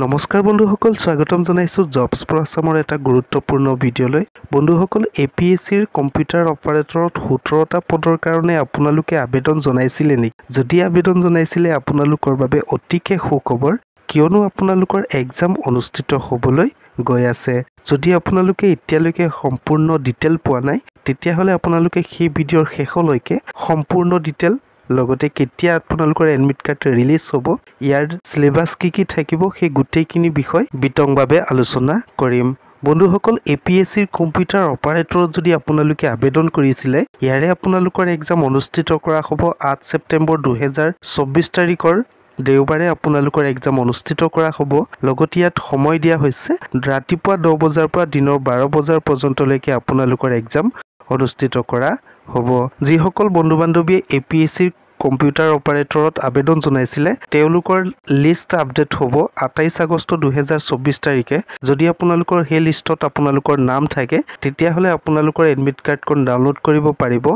নমস্কাৰ বন্ধুসকল, স্বাগতম জনাইছো জবছ ফৰ আসামৰ এটা গুৰুত্বপূৰ্ণ ভিডিঅ'লৈ। বন্ধুসকল, এপিএছচিৰ কম্পিউটাৰ অপাৰেটৰত 17টা পদৰ কাৰণে আপোনালোকে আবেদন জনাইছিলে নেকি? যদি আবেদন জনাইছিলে আপোনালোকৰ বাবে অতিকে সুখবৰ, কিয়নো আপোনালোকৰ এক্সাম অনুষ্ঠিত হ'বলৈ গৈ আছে। যদি আপোনালোকে এতিয়ালৈকে সম্পূৰ্ণ ডিটেইল পোৱা নাই, তেতিয়াহ'লে আপোনালোকে সেই ভিডিঅ'ৰ শেষলৈকে সম্পূৰ্ণ ডিটেইল লগতে কেতিয়া আপোনালোকৰ এডমিট কাৰ্ড ৰিলিজ হ'ব, ইয়াৰ সিলেবাস কি থাকিব, সেই গোটেইখিনি বিষয় বিতংভাৱে আলোচনা কৰিম। বন্ধুসকল, এপিএছচিৰ কম্পিউটাৰ অপাৰেটৰত যদি আপোনালোকে আবেদন কৰিছিলে, ইয়াৰে আপোনালোকৰ এক্সাম অনুষ্ঠিত কৰা হ'ব 8 ছেপ্টেম্বৰ 2024 তাৰিখৰ দেওবাৰে আপোনালোকৰ এক্সাম অনুষ্ঠিত কৰা হ'ব। লগতে ইয়াত সময় দিয়া হৈছে ৰাতিপুৱা 10 বজাৰ পৰা দিনৰ 12 বজাৰ পৰ্যন্তলৈকে আপোনালোকৰ এক্সাম অনুষ্ঠিত কৰা হ'ব। যিসকল বন্ধু বান্ধৱীয়ে এপিএছচিৰ কম্পিউটাৰ অপাৰেটৰত আবেদন জনাইছিলে, তেওঁলোকৰ লিষ্ট আপডেট হ'ব 28 আগষ্ট 2024 তাৰিখে। যদি আপোনালোকৰ সেই লিষ্টত আপোনালোকৰ নাম থাকে, তেতিয়াহ'লে আপোনালোকৰ এডমিট কাৰ্ডখন ডাউনলোড কৰিব পাৰিব।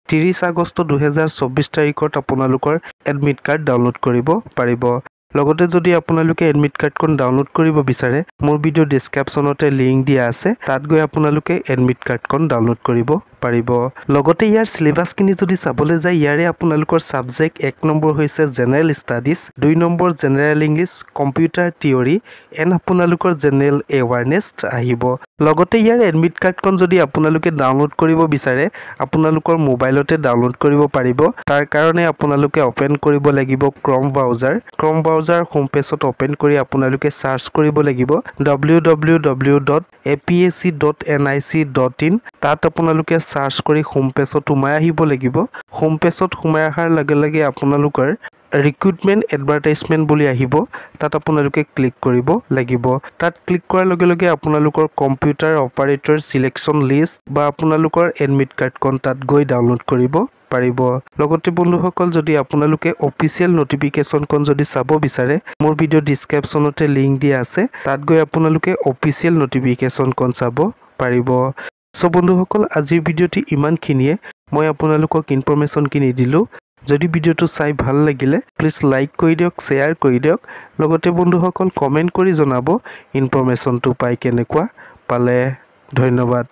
30 আগষ্ট 2024 তাৰিখত আপোনালোকৰ এডমিট কাৰ্ড ডাউনলোড কৰিব পাৰিব। লগতে যদি আপোনালোকে এডমিট কাৰ্ডখন ডাউনলোড কৰিব বিচাৰে, মোৰ ভিডিঅ' ডেছক্ৰিপশ্যনতে লিংক দিয়া আছে, তাত গৈ আপোনালোকে এডমিট কাৰ্ডখন ডাউনলোড কৰিব পাৰিব। লগতে ইয়াৰ সিলেবাসখিনি যদি চাবলৈ যায়, ইয়াৰে আপোনালোকৰ সাবজেক্ট 1 নম্বৰ হৈছে general studies, 2 number general English, computer theory and আপোনালোকৰ জেনেৰেল এৱাৰনেছ আহিব। লগতে ইয়াৰ এডমিট কাৰ্ডখন যদি আপোনালোকে ডাউনলোড কৰিব বিচাৰে, আপোনালোকৰ মোবাইলতে ডাউনলোড কৰিব পাৰিব। তাৰ কাৰণে আপোনালোকে ওপেন কৰিব লাগিব ক্ৰম ব্ৰাউজাৰ হোম পেজত ওপেন কৰি আপোনালোকে সাৰ্চ কৰিব লাগিব www.apsc.nic.in। তাত আপোনালোকে সাৰ্চ কৰি হোম পেজত সোমাই আহিব লাগিব। হোম পেজত সোমাই অহাৰ লগে লগে আপোনালোকৰ ৰিক্ৰুটমেণ্ট এডভাৰটাইজমেণ্ট বুলি আহিব, তাত আপোনালোকে ক্লিক কৰিব লাগিব। তাত ক্লিক কৰাৰ লগে লগে আপোনালোকৰ কম্পিউটাৰ অপাৰেটৰ সিলেকশ্যন লিষ্ট বা আপোনালোকৰ এডমিট কাৰ্ডখন তাত গৈ ডাউনলোড কৰিব পাৰিব। লগতে বন্ধুসকল, যদি আপোনালোকে অফিচিয়েল নটিফিকেশ্যনখন যদি চাব বিচাৰে, মোৰ ভিডিঅ' ডেছক্ৰিপশ্যনতে লিংক দিয়া আছে, তাত গৈ আপোনালোকে অফিচিয়েল নটিফিকেশ্যনখন চাব পাৰিব। সো বন্ধুসকল, আজিৰ ভিডিঅ'টি ইমানখিনিয়ে। মই আপোনালোকক ইনফৰমেশ্যনখিনি দিলোঁ। যদি ভিডিঅ'টো চাই ভাল লাগিলে, প্লিজ লাইক কৰি দিয়ক, শ্বেয়াৰ কৰি দিয়ক। লগতে বন্ধুসকল কমেণ্ট কৰি জনাব ইনফৰমেশ্যনটো পাই কেনেকুৱা পালে। ধন্যবাদ।